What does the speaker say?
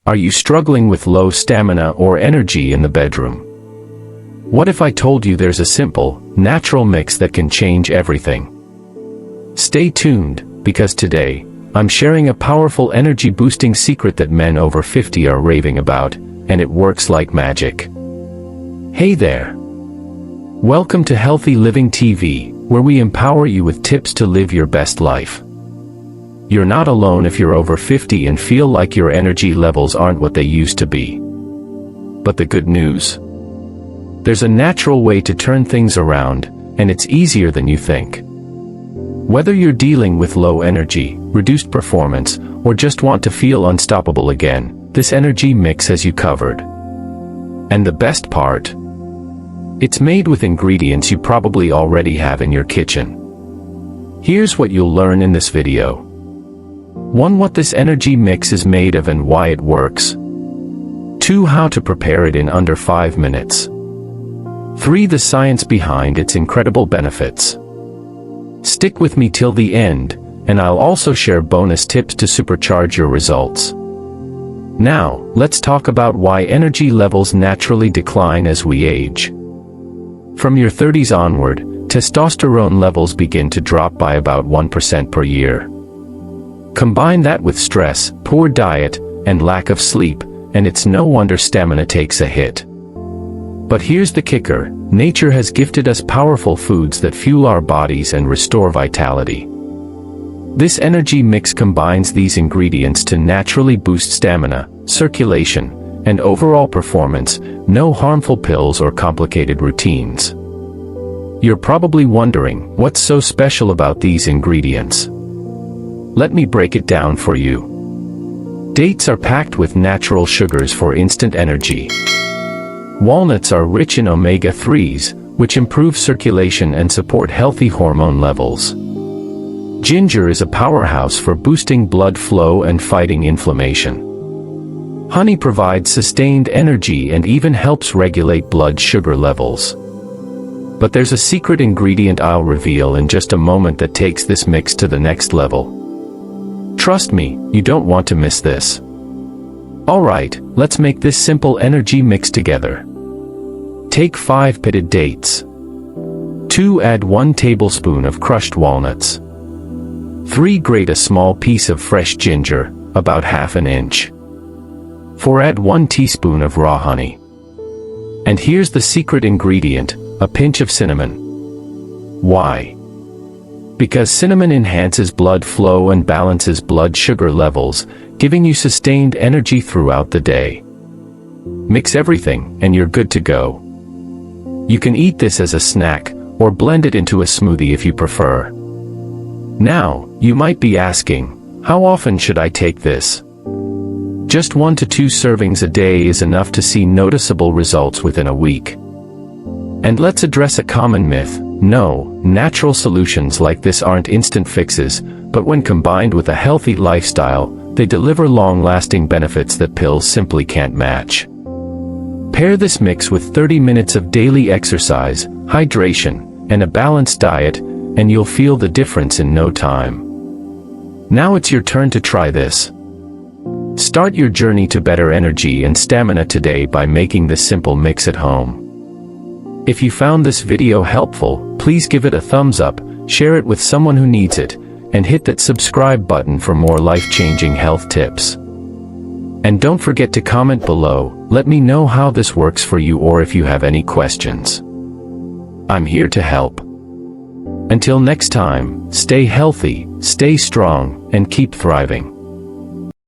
Are you struggling with low stamina or energy in the bedroom? What if I told you there's a simple, natural mix that can change everything? Stay tuned, because today, I'm sharing a powerful energy-boosting secret that men over 50 are raving about, and it works like magic. Hey there! Welcome to Healthy Living TV, where we empower you with tips to live your best life. You're not alone if you're over 50 and feel like your energy levels aren't what they used to be. But the good news? There's a natural way to turn things around, and it's easier than you think. Whether you're dealing with low energy, reduced performance, or just want to feel unstoppable again, this energy mix has you covered. And the best part? It's made with ingredients you probably already have in your kitchen. Here's what you'll learn in this video. 1. What this energy mix is made of and why it works. 2. How to prepare it in under 5 minutes. 3. The science behind its incredible benefits. Stick with me till the end, and I'll also share bonus tips to supercharge your results. Now, let's talk about why energy levels naturally decline as we age. From your 30s onward, testosterone levels begin to drop by about 1% per year. Combine that with stress, poor diet, and lack of sleep, and it's no wonder stamina takes a hit. But here's the kicker: nature has gifted us powerful foods that fuel our bodies and restore vitality. This energy mix combines these ingredients to naturally boost stamina, circulation, and overall performance, no harmful pills or complicated routines. You're probably wondering, what's so special about these ingredients? Let me break it down for you. Dates are packed with natural sugars for instant energy. Walnuts are rich in omega-3s, which improve circulation and support healthy hormone levels. Ginger is a powerhouse for boosting blood flow and fighting inflammation. Honey provides sustained energy and even helps regulate blood sugar levels. But there's a secret ingredient I'll reveal in just a moment that takes this mix to the next level. Trust me, you don't want to miss this. Alright, let's make this simple energy mix together. Take 5 pitted dates. 2. Add 1 tablespoon of crushed walnuts. 3. Grate a small piece of fresh ginger, about ½ an inch. 4. Add 1 teaspoon of raw honey. And here's the secret ingredient, a pinch of cinnamon. Why? Because cinnamon enhances blood flow and balances blood sugar levels, giving you sustained energy throughout the day. Mix everything, and you're good to go. You can eat this as a snack, or blend it into a smoothie if you prefer. Now, you might be asking, how often should I take this? Just 1 to 2 servings a day is enough to see noticeable results within a week. And let's address a common myth. No, natural solutions like this aren't instant fixes, but when combined with a healthy lifestyle, they deliver long-lasting benefits that pills simply can't match. Pair this mix with 30 minutes of daily exercise, hydration, and a balanced diet, and you'll feel the difference in no time. Now it's your turn to try this. Start your journey to better energy and stamina today by making this simple mix at home. If you found this video helpful, please give it a thumbs up, share it with someone who needs it, and hit that subscribe button for more life-changing health tips. And don't forget to comment below, let me know how this works for you or if you have any questions. I'm here to help. Until next time, stay healthy, stay strong, and keep thriving.